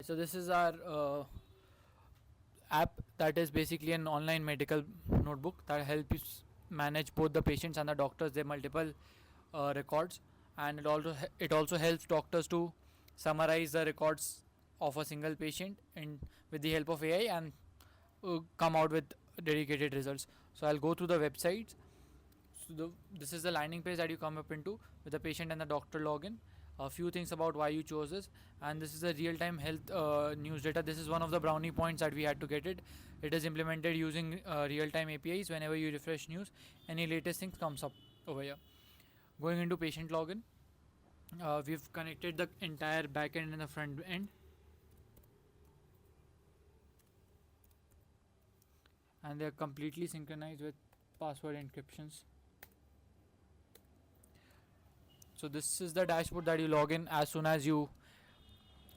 So this is our app that is basically an online medical notebook that helps manage both the patients and the doctors their multiple records, and it also helps doctors to summarize the records of a single patient and with the help of AI, and come out with dedicated results. So I'll go through the websites. This is the landing page that you come up into with the patient and the doctor login. A few things about why you chose this, and this is a real-time health news data. This is one of the brownie points that we had to get it. It is implemented using real-time APIs. Whenever you refresh news, any latest things comes up over here. Going into patient login, we've connected the entire back end and the front end, and they're completely synchronized with password encryptions. So this is the dashboard that you log in as soon as you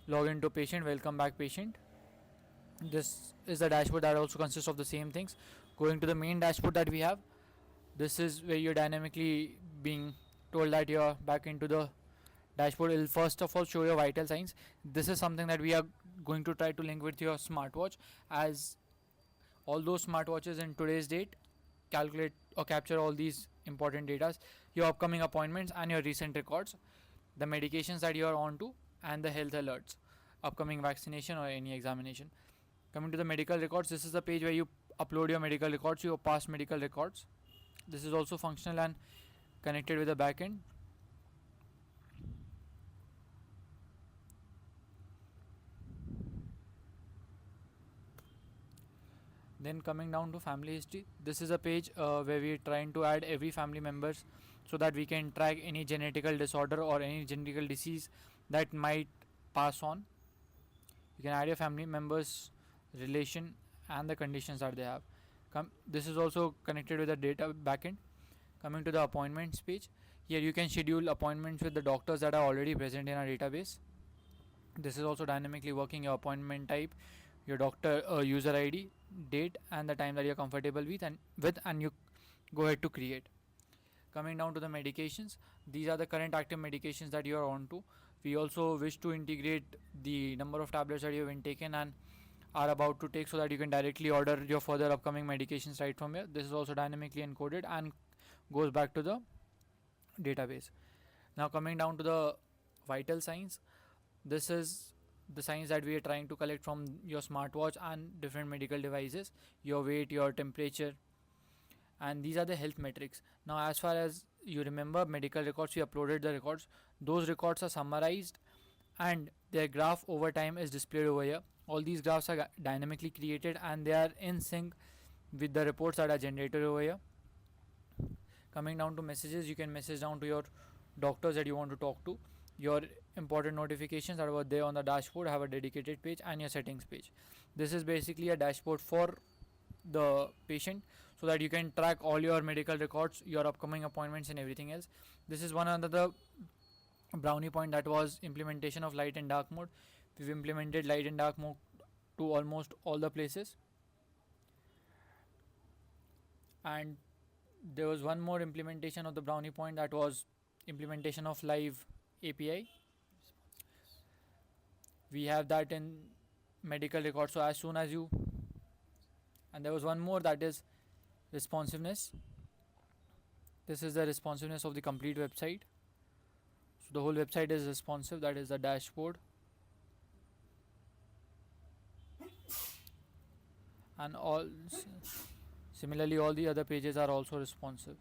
log into patient. Welcome back patient. This is the dashboard that also consists of the same things. Going to the main dashboard that we have, this is where you're dynamically being told that you're back into the dashboard. It will first of all show your vital signs. This is something that we are going to try to link with your smartwatch, as all those smartwatches in today's date calculate or capture all these important data: your upcoming appointments and your recent records, the medications that you are on to, and the health alerts, upcoming vaccination or any examination. Coming to the medical records, this is the page where you upload your medical records, your past medical records. This is also functional and connected with the backend. Then coming down to family history, this is a page where we are trying to add every family members so that we can track any genetical disorder or any genetical disease that might pass on. You can add your family members, relation, and the conditions that they have. This is also connected with the data backend. Coming to the appointments page, here you can schedule appointments with the doctors that are already present in our database. This is also dynamically working your appointment type, your doctor user ID, date, and the time that you're comfortable with, and you go ahead to create. Coming down to the medications, these are the current active medications that you are on to. We also wish to integrate the number of tablets that you have taken and are about to take, so that you can directly order your further upcoming medications right from here. This is also dynamically encoded and goes back to the database. Now coming down to the vital signs, this is the signs that we are trying to collect from your smartwatch and different medical devices: your weight, your temperature, and these are the health metrics. Now as far as you remember, medical records, we uploaded the records. Those records are summarized and their graph over time is displayed over here. All these graphs are dynamically created and they are in sync with the reports that are generated over here. Coming down to messages, you can message down to your doctors that you want to talk to. Your important notifications that were there on the dashboard have a dedicated page, and your settings page. This is basically a dashboard for the patient, so that you can track all your medical records, your upcoming appointments, and everything else. This is one another brownie point, that was implementation of light and dark mode. We've implemented light and dark mode to almost all the places, and there was one more implementation of the brownie point, that was implementation of live API. We have that in medical records. So as soon as you, and there was one more, that is responsiveness. This is the responsiveness of the complete website. So the whole website is responsive. That is the dashboard, and all similarly all the other pages are also responsive.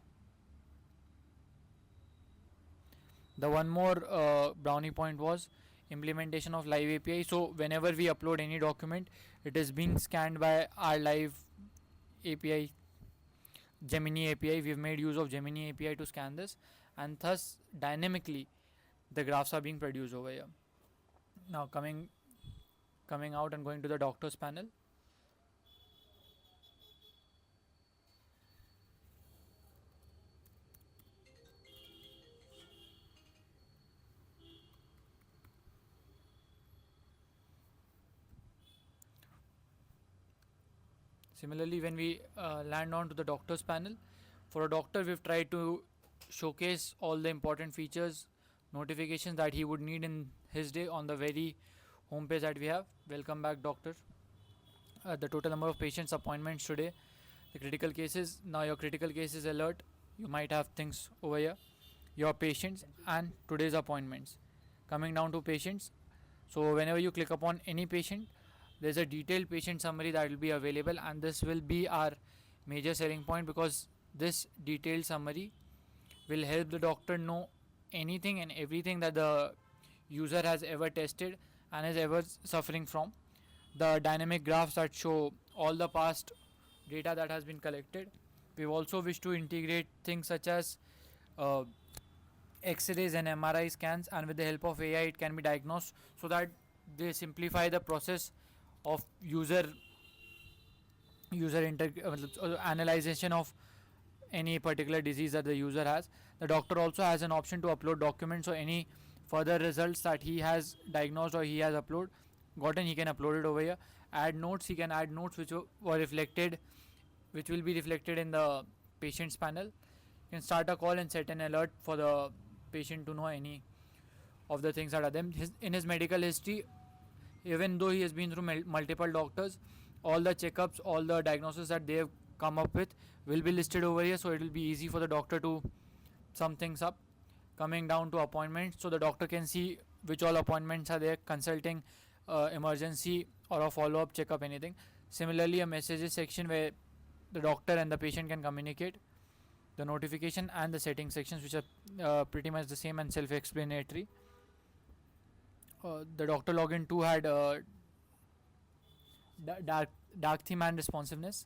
The one more brownie point was implementation of live API. So whenever we upload any document, it is being scanned by our live API, Gemini API. We've made use of Gemini API to scan this, and thus dynamically the graphs are being produced over here. Now coming out and going to the doctors panel. Similarly, when we land on to the doctors panel, for a doctor we've tried to showcase all the important features, notifications that he would need in his day on the very home page that we have. Welcome back, doctor. The total number of patients appointments today, the critical cases. Now your critical cases alert. You might have things over here. Your patients and today's appointments. Coming down to patients. So whenever you click upon any patient, there's a detailed patient summary that will be available, and this will be our major selling point, because this detailed summary will help the doctor know anything and everything that the user has ever tested and is ever suffering from. The dynamic graphs that show all the past data that has been collected. We also wish to integrate things such as uh, X-rays and MRI scans, and with the help of AI it can be diagnosed, so that they simplify the process of analyzation of any particular disease that the user has. The doctor also has an option to upload documents, or any further results that he has diagnosed or he has gotten, he can upload it over here. Add notes, he can add notes which were reflected, which will be reflected in the patient's panel. You can start a call and set an alert for the patient to know any of the things that are there. In his medical history, even though he has been through multiple doctors, all the checkups, all the diagnosis that they have come up with will be listed over here, so it will be easy for the doctor to sum things up. Coming down to appointments, so the doctor can see which all appointments are there, consulting, emergency, or a follow-up checkup, anything. Similarly, a messages section where the doctor and the patient can communicate. The notification and the setting sections, which are pretty much the same and self-explanatory. The doctor login 2 had dark theme and responsiveness.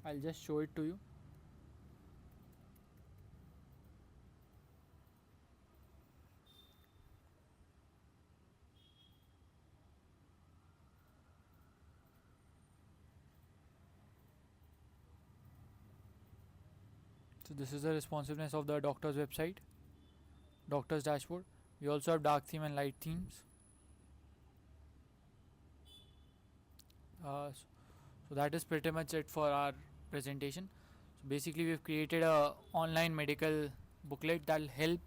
I'll just show it to you. So this is the responsiveness of the doctor's website, doctor's dashboard. We also have dark theme and light themes. So that is pretty much it for our presentation. So basically we've created a online medical booklet that will help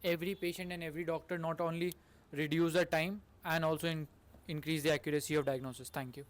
every patient and every doctor not only reduce the time and also increase the accuracy of diagnosis. Thank you.